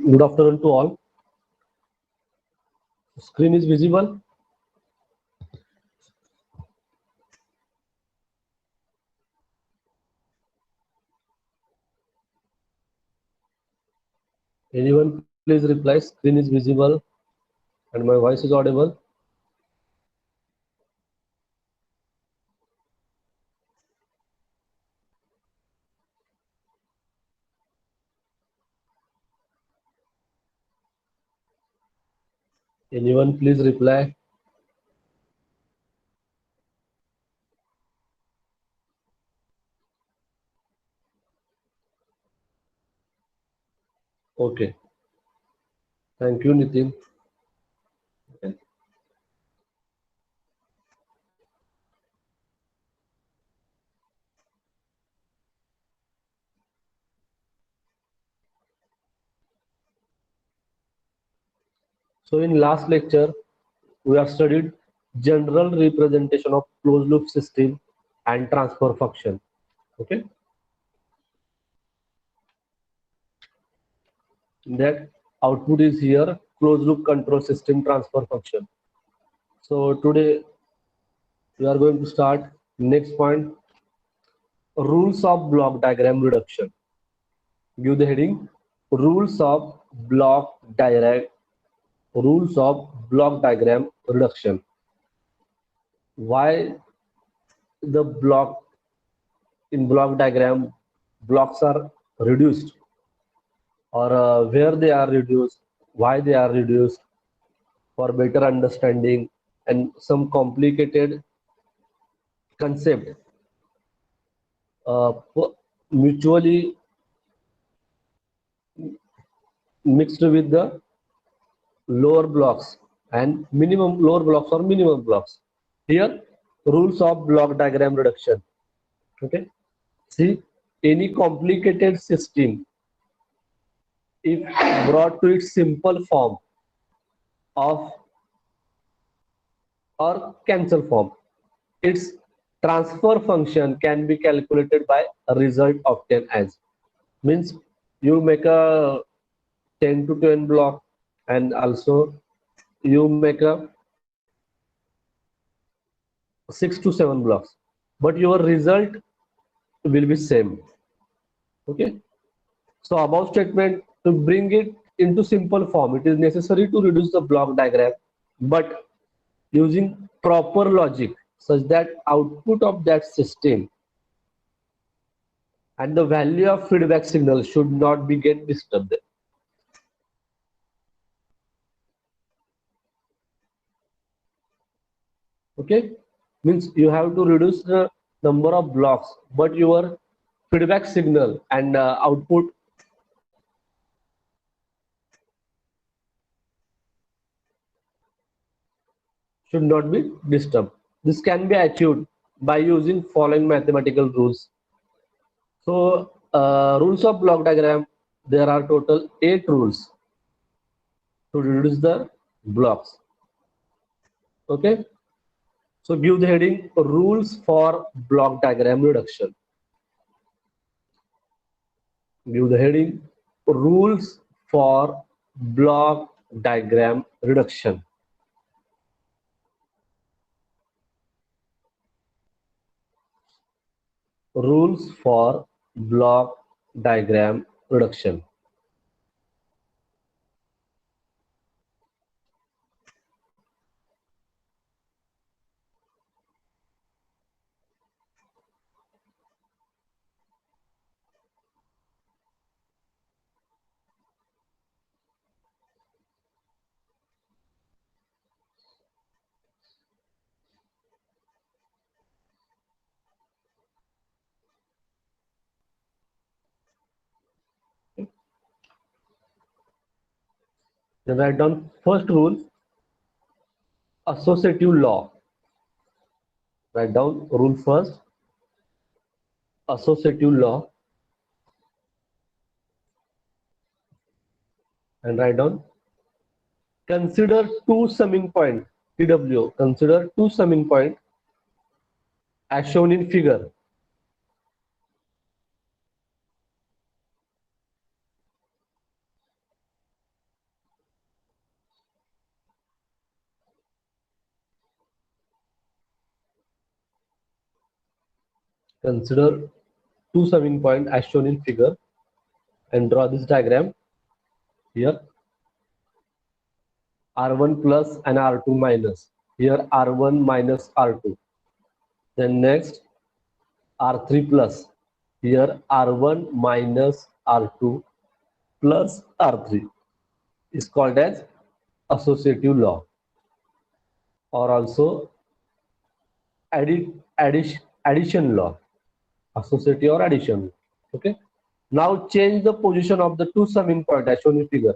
Good afternoon to all. Screen is visible. Anyone please reply. Screen is visible and my voice is audible. Anyone please reply. Okay. Thank you, Nitin. Okay. So in last lecture, we have studied general representation of closed loop system and transfer function. Okay. That output is here, closed loop control system transfer function. So today we are going to start next point, rules of block diagram reduction. Give the heading, rules of block diagram, rules of block diagram reduction. Why the block in block diagram blocks are reduced, or where they are reduced, why they are reduced, for better understanding, and some complicated concept uh, mutually mixed with the lower blocks and minimum lower blocks or minimum blocks. Here, rules of block diagram reduction. Okay. See, any complicated system, if brought to its simple form of or cancel form, its transfer function can be calculated by a result obtained as. Means you make a 10 to 10 block, and also you make a 6 to 7 blocks, but your result will be same. Okay. So above statement, to bring it into simple form, it is necessary to reduce the block diagram, but using proper logic such that output of that system and the value of feedback signal should not be get disturbed. Okay, means you have to reduce the number of blocks, but your feedback signal and output should not be disturbed. This can be achieved by using following mathematical rules. So rules of block diagram, there are total 8 rules to reduce the blocks. Okay, so give the heading, rules for block diagram reduction. Give the heading, rules for block diagram reduction. Rules for block diagram reduction. Then write down first rule, associative law. Write down rule first, associative law, and write down, consider two summing point, TW, consider two summing point as shown in figure. Consider two summing point as shown in figure and draw this diagram here. R1 plus and R2 minus. Here R1 minus R2. Then next R3 plus. Here R1 minus R2 plus R3 is called as associative law, or also addition law, associative or addition. Okay. Now change the position of the two summing point as shown in figure.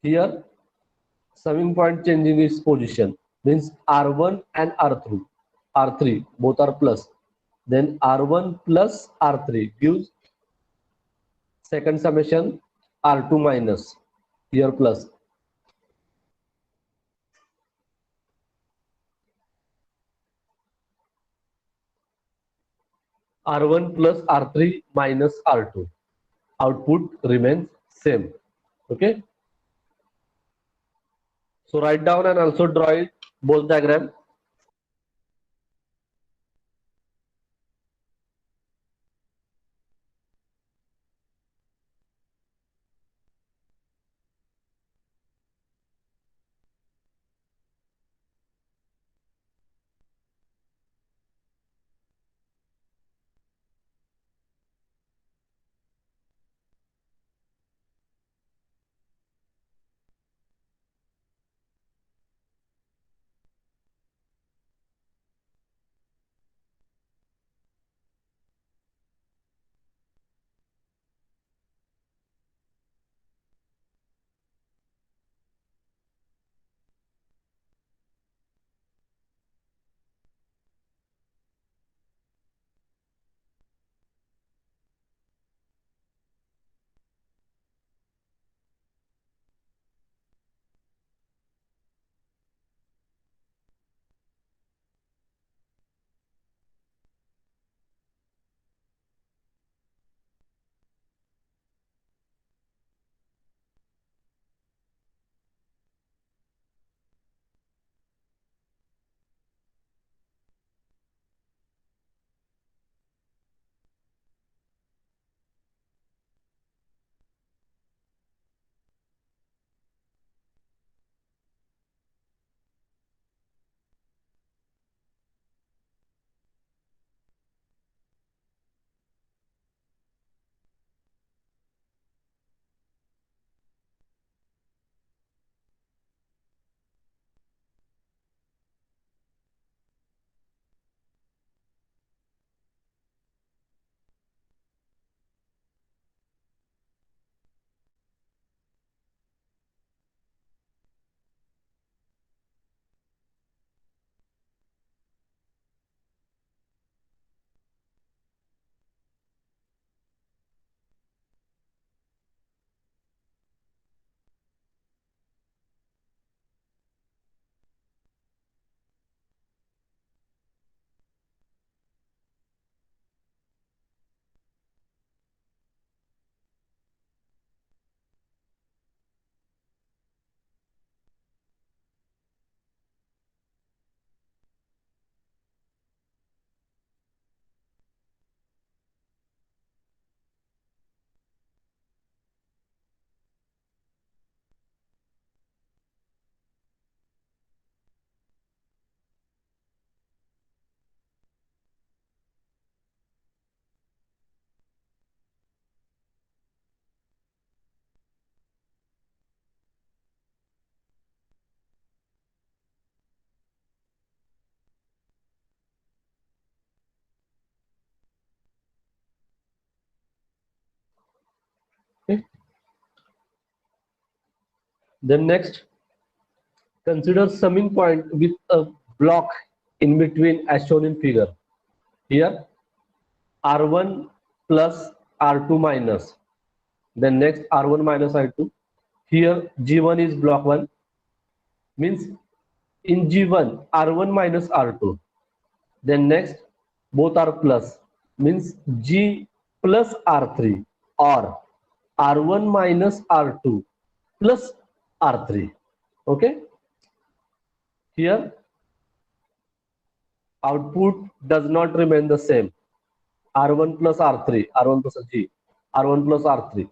Here summing point changing its position means R1 and R3 both are plus. Then R1 plus R3 gives second summation R2 minus, here plus. R1 plus R3 minus R2. Output remains same. Okay. So write down and also draw it both diagram. Okay. Then next, consider summing point with a block in between as shown in figure. Here R1 plus R2 minus. Then next R1 minus R2. Here G1 is block 1, means in G1 R1 minus R2. Then next both are plus, means G plus R3 or R1 minus R2 plus R3. Okay. Here output does not remain the same. R1 plus R3, R1 plus G, R1 plus R3.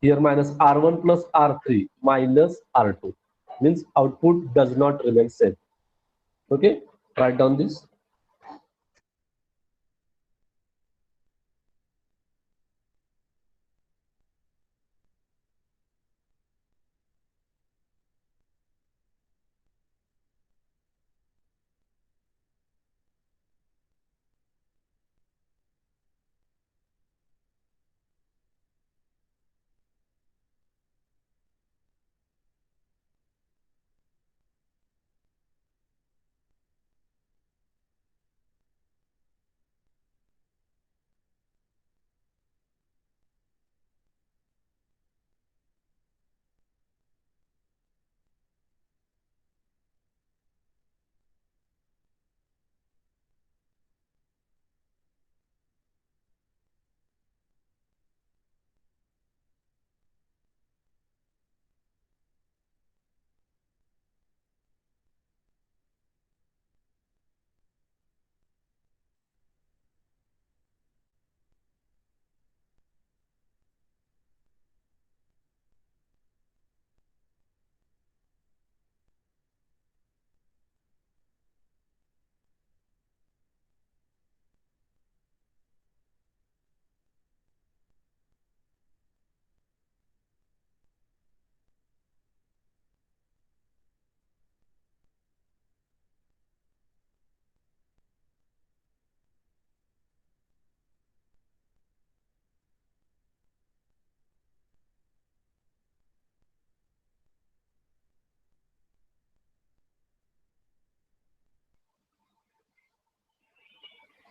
Here minus R1 plus R3 minus R2 means output does not remain same. Okay, write down this.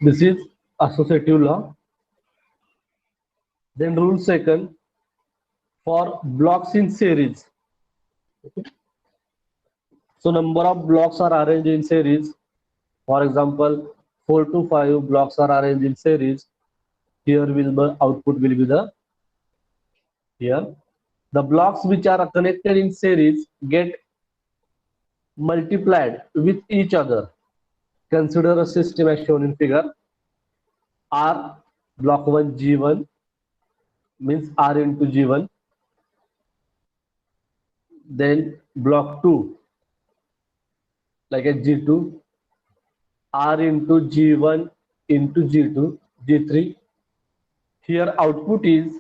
This is associative law. Then rule second, for blocks in series. Okay. So number of blocks are arranged in series. For example, 4 to 5 blocks are arranged in series. Here will the output will be the here. The blocks which are connected in series get multiplied with each other. Consider a system as shown in figure. R block 1 G1 means R into G1. Then block 2 like a G2, R into G1 into G2, G3. Here output is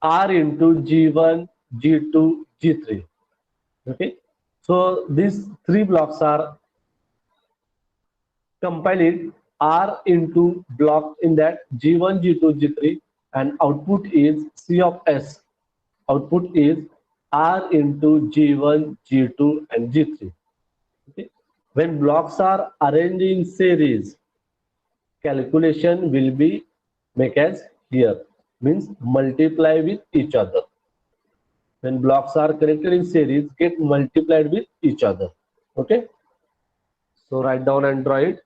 R into G1, G2, G3. Okay. So these three blocks are compiled R into block in that G1, G2, G3, and output is C of S. Output is R into G1, G2, and G3. Okay. When blocks are arranged in series, calculation will be make as here, means multiply with each other. When blocks are connected in series, get multiplied with each other. Okay. So write down and draw it.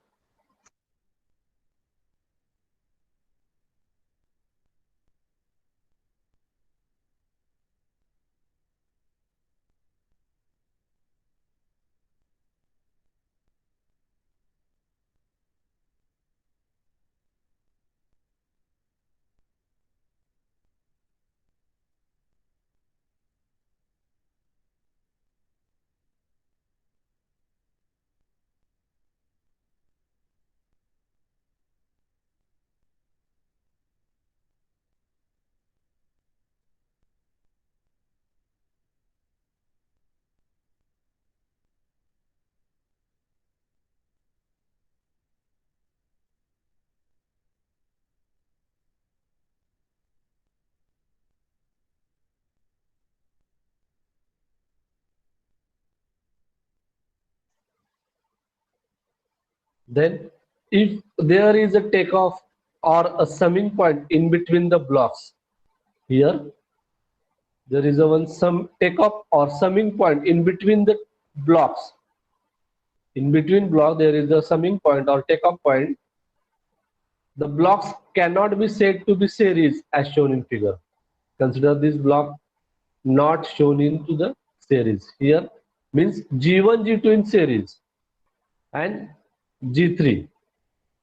Then if there is a takeoff or a summing point in between the blocks, here there is a one sum takeoff or summing point in between the blocks. In between block there is a summing point or takeoff point. The blocks cannot be said to be series as shown in figure. Consider this block not shown into the series. Here means G1, G2 in series and G3.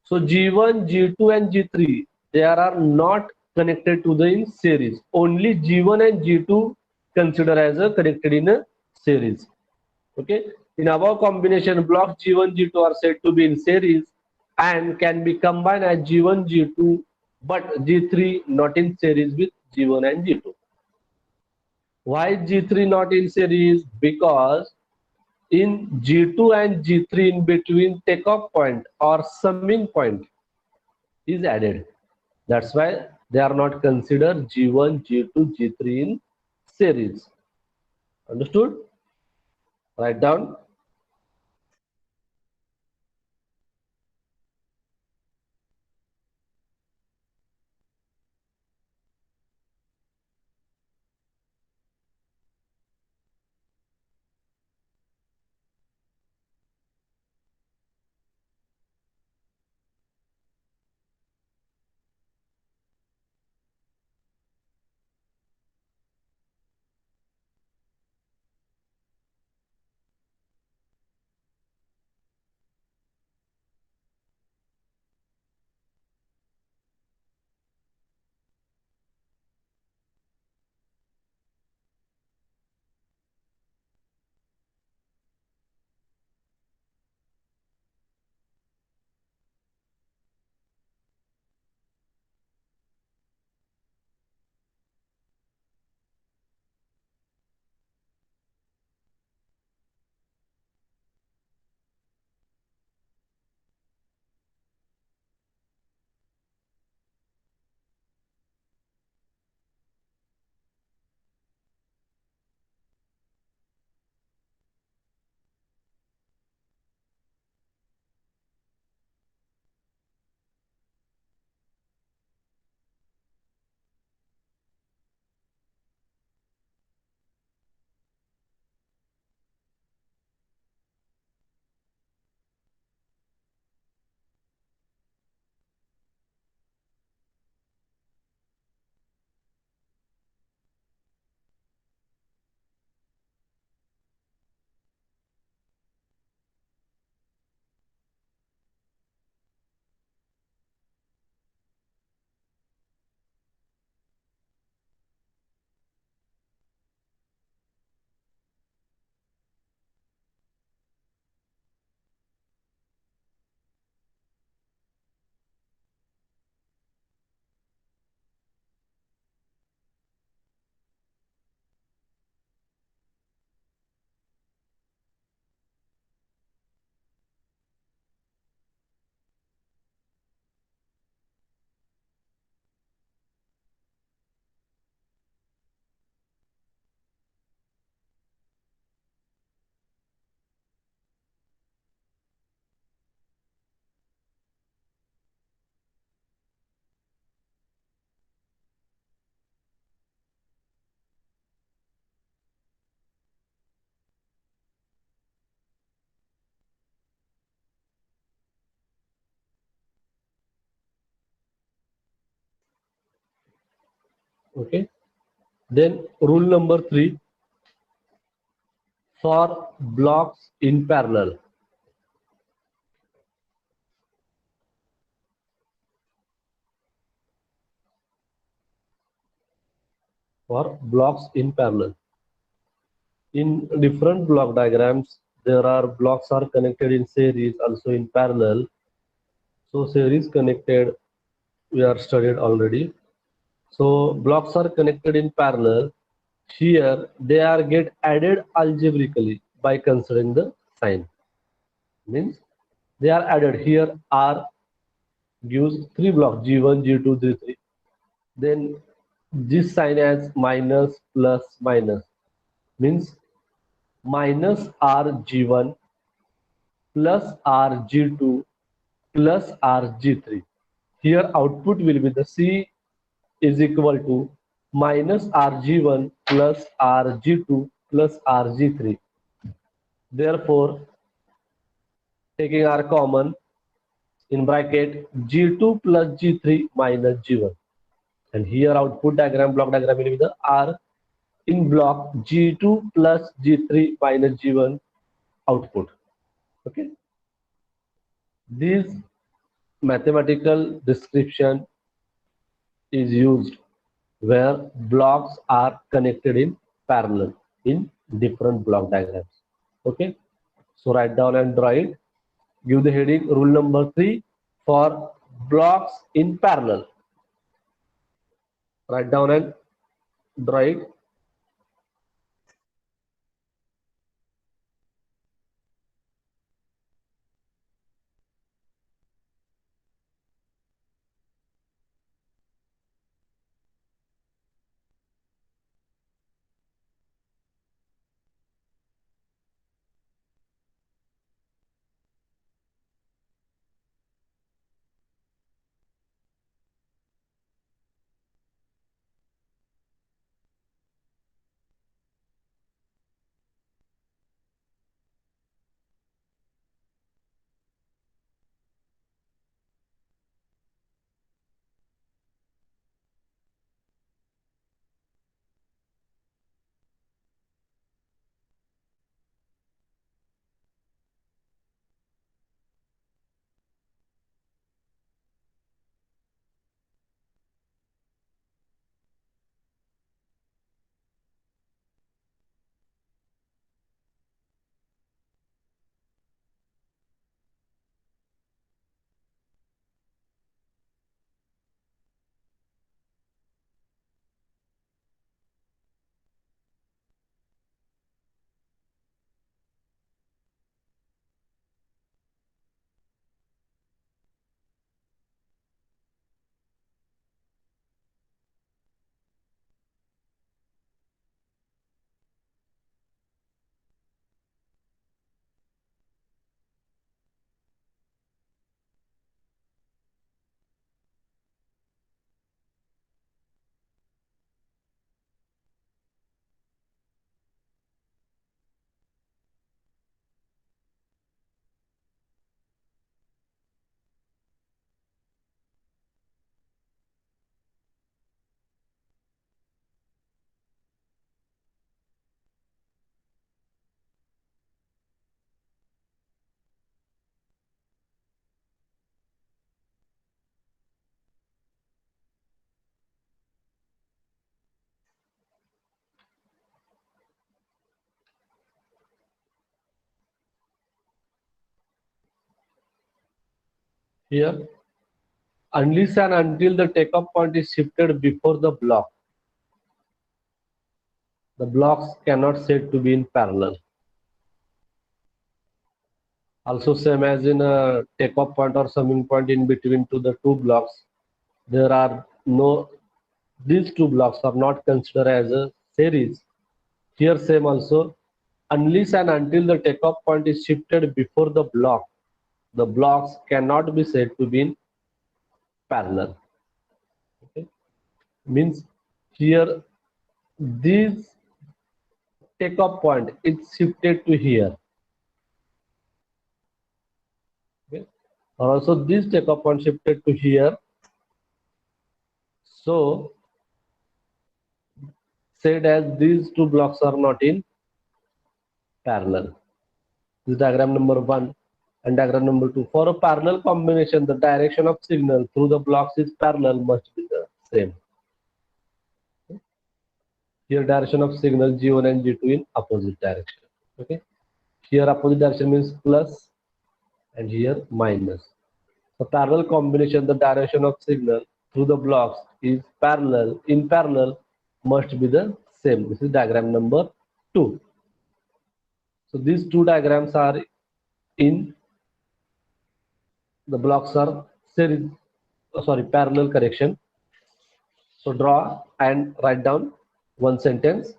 So G1, G2 and G3, they are not connected to the in series. Only G1 and G2 consider as a connected in a series. Okay. In above combination, blocks G1, G2 are said to be in series and can be combined as G1, G2, but G3 not in series with G1 and G2. Why G3 not in series? Because in G2 and G3 in between takeoff point or summing point is added. That's why they are not considered G1, G2, G3 in series. Understood? Write down. Okay. Then rule number 3 for blocks in parallel. For blocks in parallel. In different block diagrams, there are blocks are connected in series, also in parallel. So series connected, we are studied already. So blocks are connected in parallel. Here they are get added algebraically by considering the sign. Means they are added. Here R gives three blocks G1, G2, G3. Then this sign as minus plus minus means minus RG1 plus RG2 plus RG3. Here output will be the C is equal to minus RG1 plus RG2 plus RG3. Therefore, taking R common in bracket G2 plus G3 minus G1. And here output diagram, block diagram will be the R in block G2 plus G3 minus G1 output. Okay. These mathematical description is used where blocks are connected in parallel in different block diagrams. Okay, so write down and draw it. Give the heading rule number 3 for blocks in parallel. Write down and draw it. Here, unless and until the takeoff point is shifted before the blocks cannot said to be in parallel. Also, same as in a takeoff point or summing point in between to the two blocks, there are no, these two blocks are not considered as a series. Here, same also, unless and until the takeoff point is shifted before the blocks cannot be said to be in parallel. Okay? Means here, this takeoff point is shifted to here. Okay? Or also, this takeoff point shifted to here. So, said as these two blocks are not in parallel. This is diagram number 1 and diagram number 2. For a parallel combination, the direction of signal through the blocks is parallel must be the same. Here direction of signal G1 and G2 in opposite direction. Okay. Here opposite direction means plus and here minus. So parallel combination, the direction of signal through the blocks is parallel, in parallel must be the same. This is diagram number 2. So these two diagrams are in, the blocks are series, sorry, parallel correction. So draw and write down one sentence.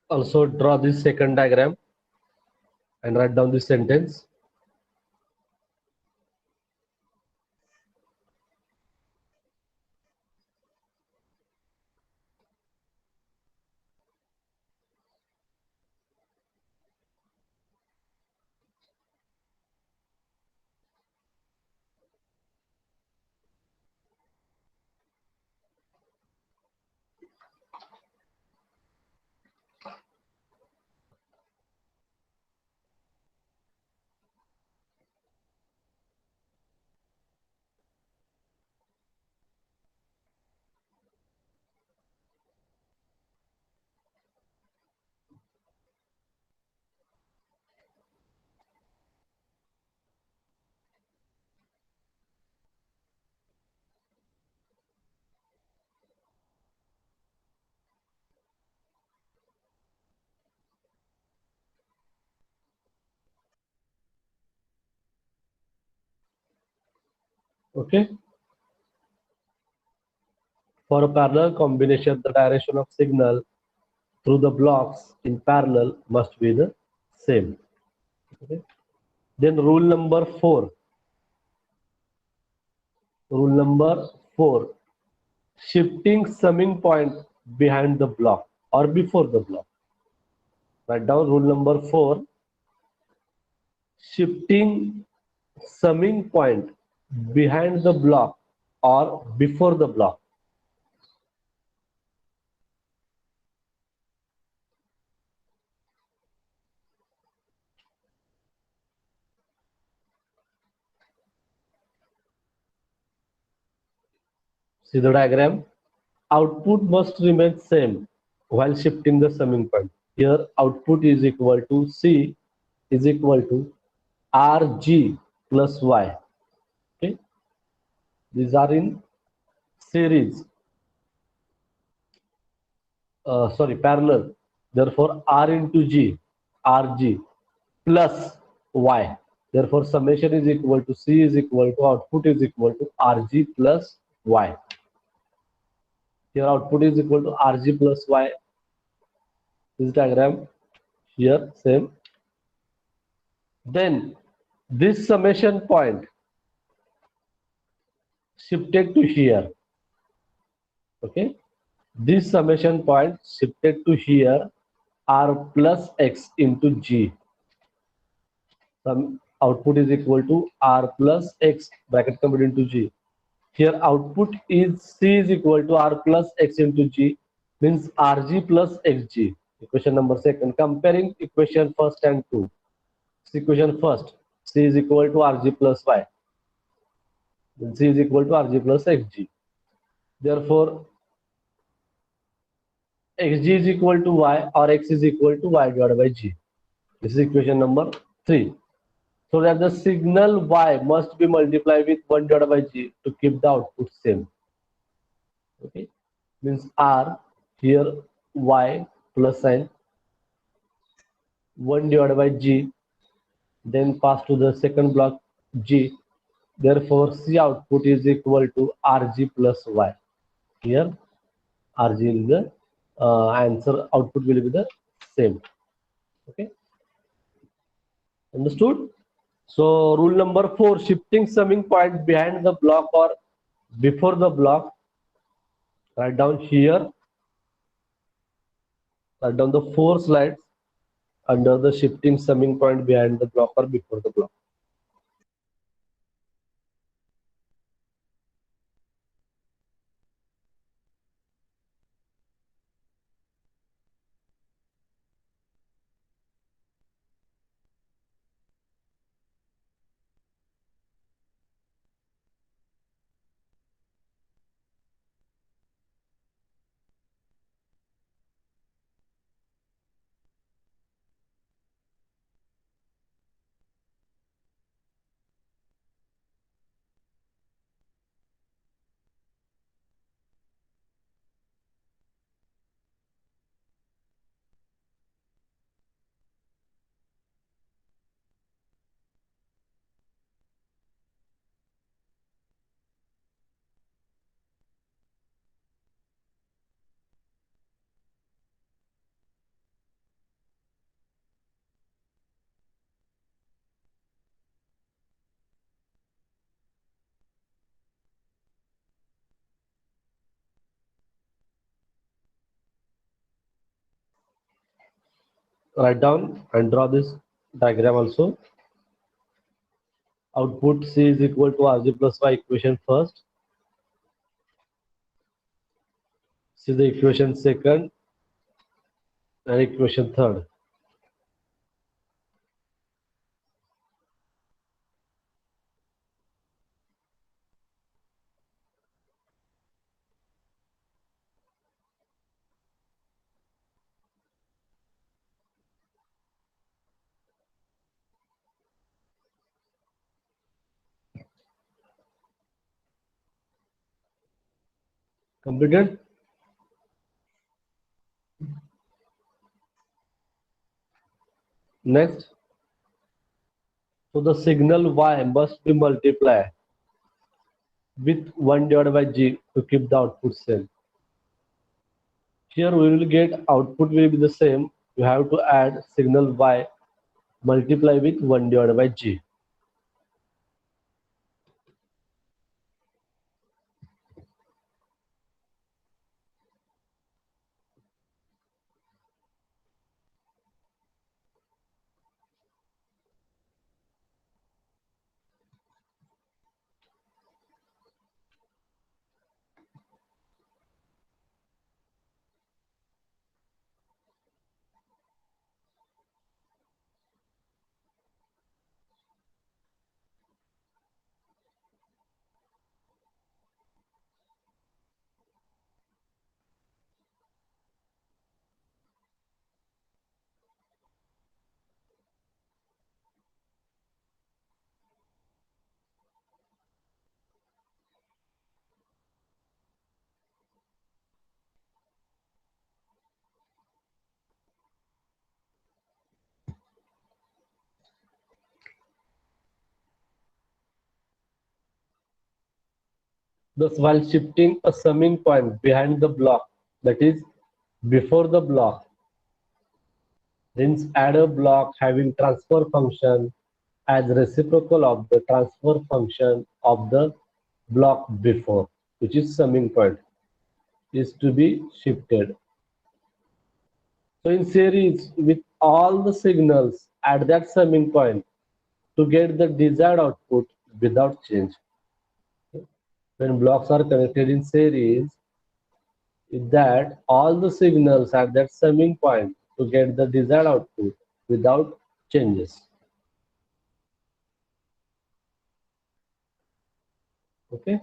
Also draw this second diagram and write down this sentence. Okay. For a parallel combination, the direction of signal through the blocks in parallel must be the same. Okay. Then rule number four. Rule number four. Shifting summing point behind the block or before the block. Write down rule number four. Shifting summing point behind the block or before the block. See the diagram. Output must remain same while shifting the summing point. Here output is equal to C is equal to RG plus Y. Okay, these are in series. Sorry, parallel. Therefore, R into G, RG plus Y. Therefore, summation is equal to C is equal to output is equal to RG plus Y. Here output is equal to RG plus Y. This diagram here same. Then this summation point shifted to here. Okay, this summation point shifted to here R plus X into G. Some output is equal to R plus X bracket converted into G. Here output is C is equal to R plus X into G means RG plus XG. Equation number second. Comparing equation first and two. Equation first. C is equal to RG plus Y. Then C is equal to RG plus XG. Therefore, XG is equal to Y or X is equal to Y divided by G. This is equation number 3. So that the signal Y must be multiplied with 1 divided by G to keep the output same. Okay, means R here Y plus sign 1 divided by G, then pass to the second block G. Therefore, C output is equal to RG plus Y. Here RG is the answer, output will be the same. Okay, understood? So rule number 4, shifting summing point behind the block or before the block. Write down here. Write down the 4 slides under the shifting summing point behind the block or before the block. write down and draw this diagram also. Output C is equal to Rg plus Y equation first. See the equation second and equation third. Completed? Next, so the signal Y must be multiplied with 1 divided by G to keep the output same. Here we will get output will be the same. You have to add signal Y multiply with 1 divided by G. Thus, while shifting a summing point behind the block, that is before the block, then add a block having transfer function as reciprocal of the transfer function of the block before, which is summing point, is to be shifted. So in series with all the signals at that summing point to get the desired output without change. When blocks are connected in series, is that all the signals at that summing point to get the desired output without changes. Okay.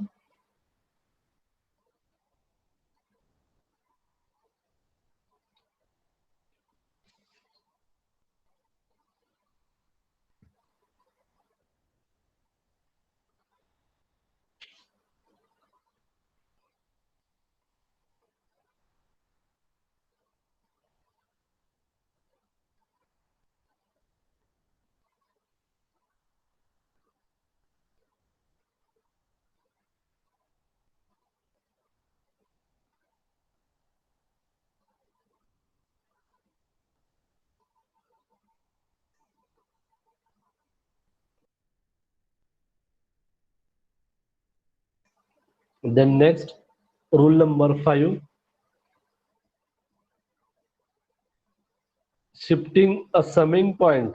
Then next, rule number 5, shifting a summing point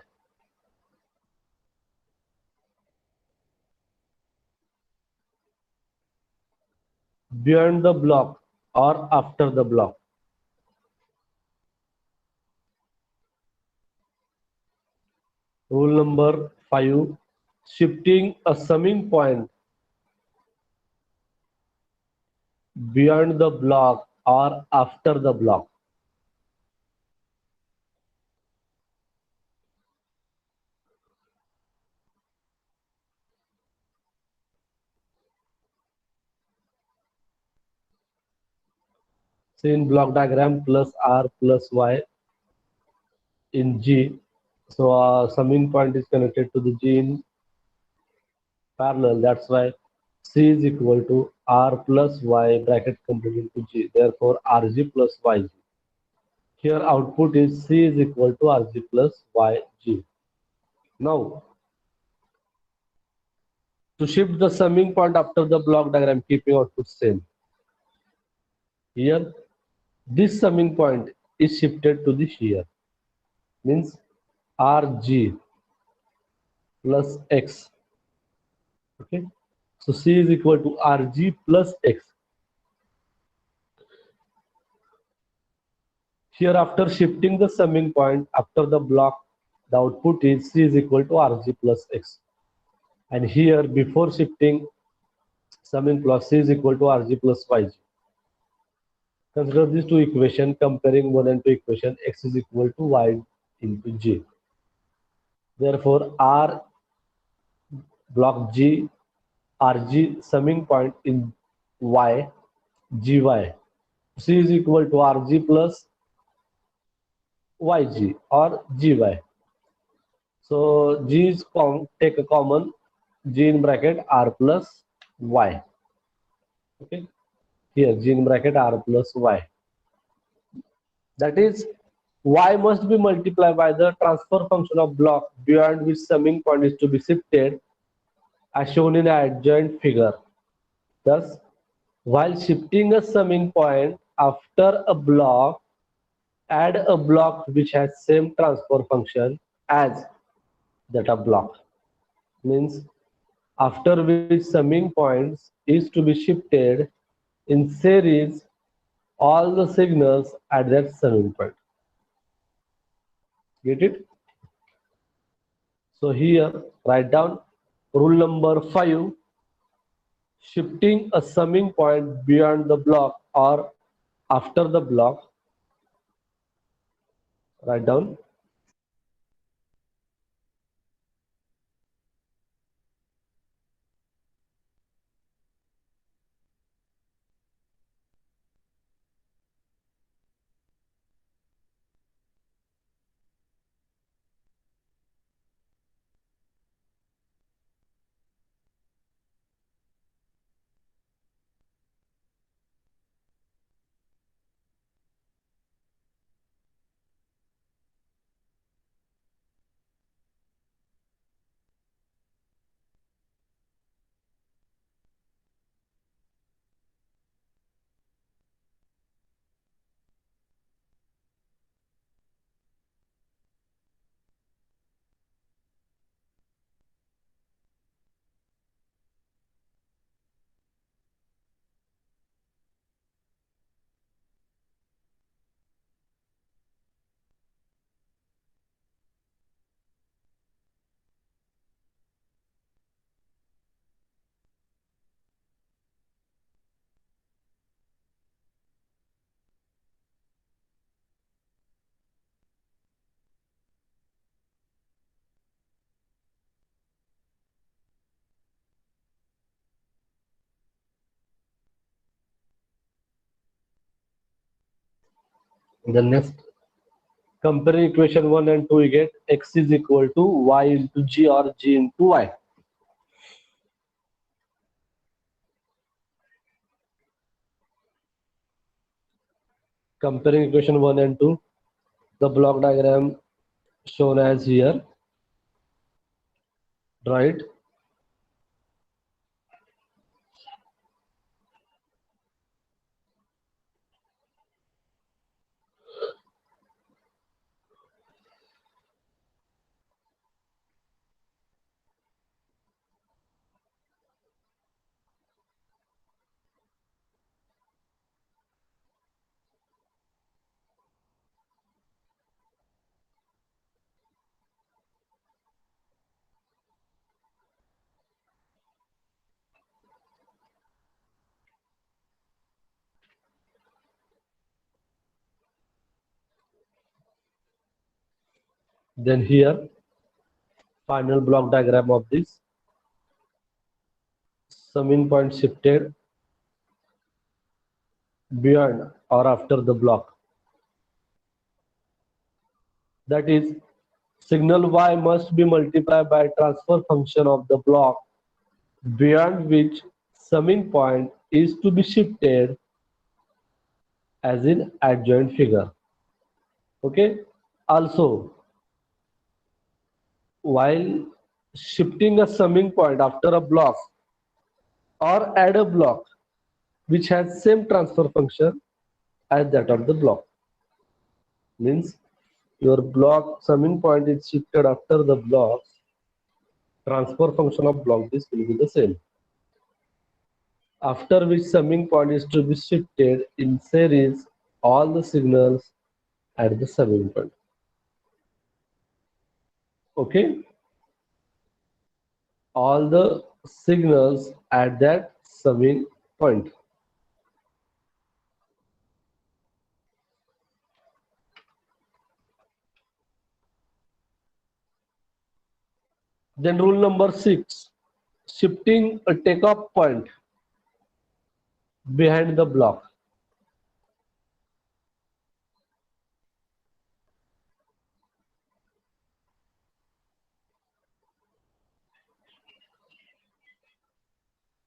beyond the block or after the block. Rule number 5, shifting a summing point beyond the block or after the block. See in block diagram plus R plus Y in G. So summing point is connected to the G in parallel. That's why C is equal to R plus Y bracket completed to G. Therefore RG plus YG. Here output is C is equal to RG plus YG. Now to shift the summing point after the block diagram, keeping output same. Here this summing point is shifted to the here. means rg plus x. Okay, so c is equal to rg plus x. Here, after shifting the summing point after the block, the output is c is equal to rg plus x. And here, before shifting summing plus, c is equal to rg plus yg. Consider these two equations, comparing 1 and 2 equation, x is equal to y into g. Therefore, r block g, rg summing point in y, gy. C is equal to rg plus yg or gy. So g is take a common, g in bracket r plus y. Okay, here g in bracket r plus y. That is, y must be multiplied by the transfer function of block beyond which summing point is to be shifted, as shown in the adjoint figure. Thus, while shifting a summing point after a block, add a block which has same transfer function as that of block. Means after which summing points is to be shifted in series all the signals at that summing point. Get it? So here write down rule number 5. Shifting a summing point beyond the block or after the block. Write down. The next, comparing equation 1 and 2, we get x is equal to y into g or g into y. Comparing equation 1 and 2, the block diagram shown as here, right? Then here, final block diagram of this, summing point shifted beyond or after the block. That is, signal y must be multiplied by transfer function of the block beyond which summing point is to be shifted, as in adjoint figure. Okay. Also, while shifting a summing point after a block or add a block which has same transfer function as that of the block. Means your block summing point is shifted after the blocks, transfer function of block this will be the same. After which summing point is to be shifted in series all the signals at the summing point. Okay, all the signals at that summing point. Then rule number 6, shifting a takeoff point behind the block.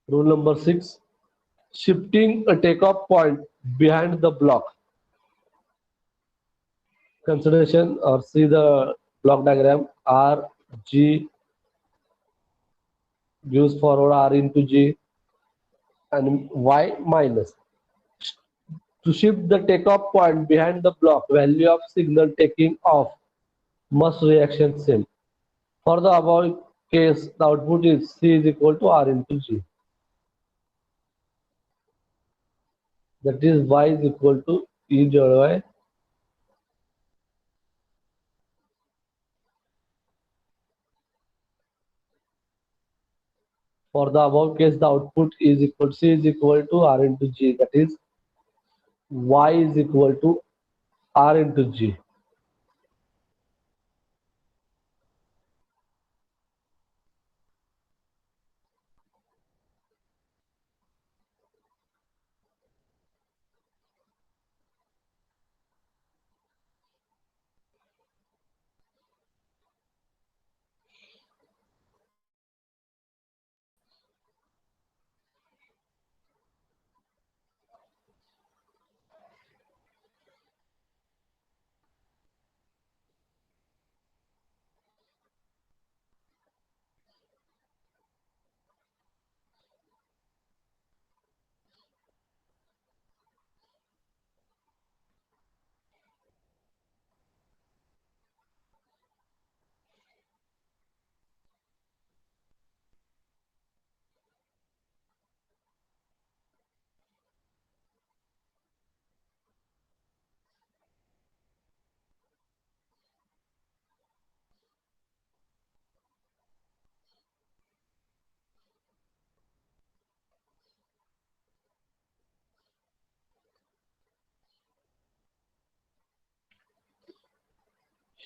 Rule number 6, shifting a takeoff point behind the block. Consideration or see the block diagram. R, G gives forward R into G and Y minus. To shift the takeoff point behind the block, value of signal taking off must reaction same. For the above case, the output is C is equal to R into G. That is Y is equal to E divided by. For the above case, the output is equal C is equal to R into G. That is Y is equal to R into G.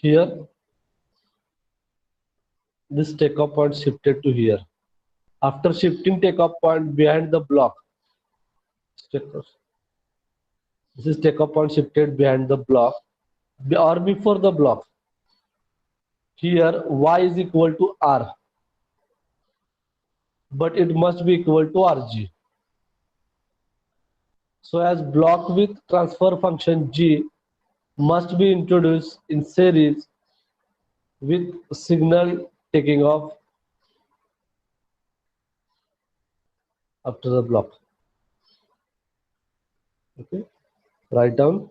Here, this takeoff point shifted to here. After shifting takeoff point behind the block, this is takeoff point shifted behind the block or before the block. Here, Y is equal to R, but it must be equal to RG. So as block with transfer function G must be introduced in series with signal taking off after the block. Okay, write down.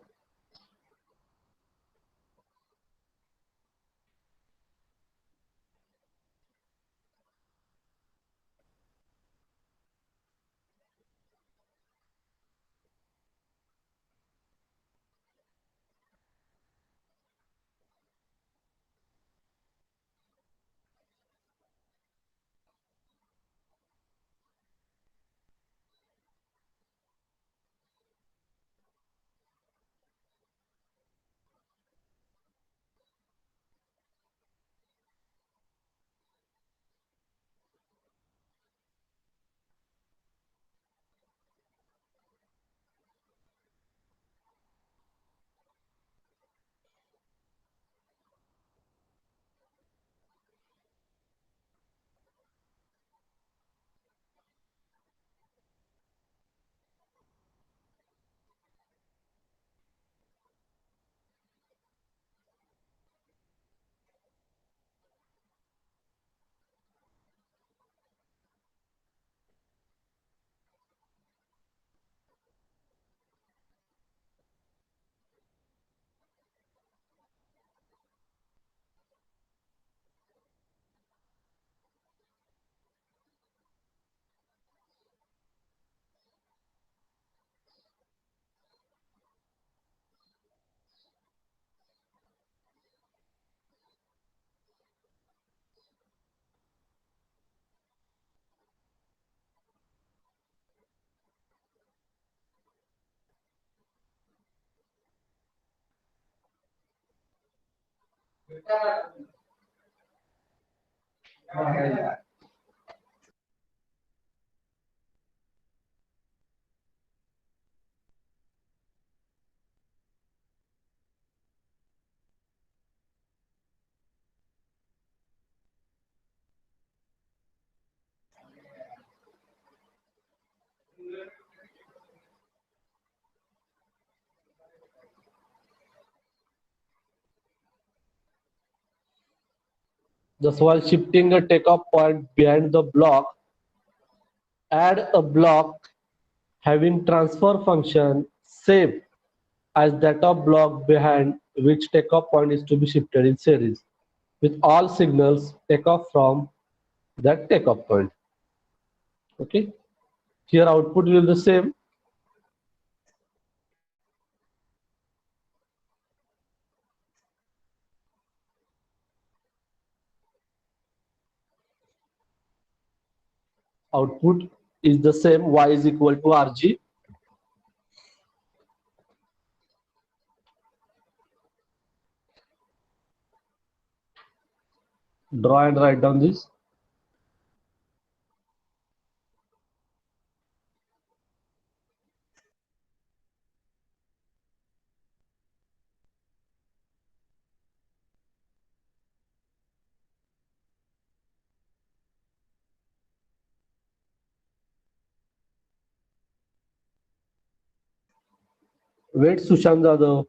Just while shifting a takeoff point behind the block, add a block having transfer function same as that of block behind which takeoff point is to be shifted in series with all signals takeoff from that takeoff point. Okay. Here output will be the same. Output is the same, y is equal to rg. Draw and write down this. Wait, Sushant Jadhav.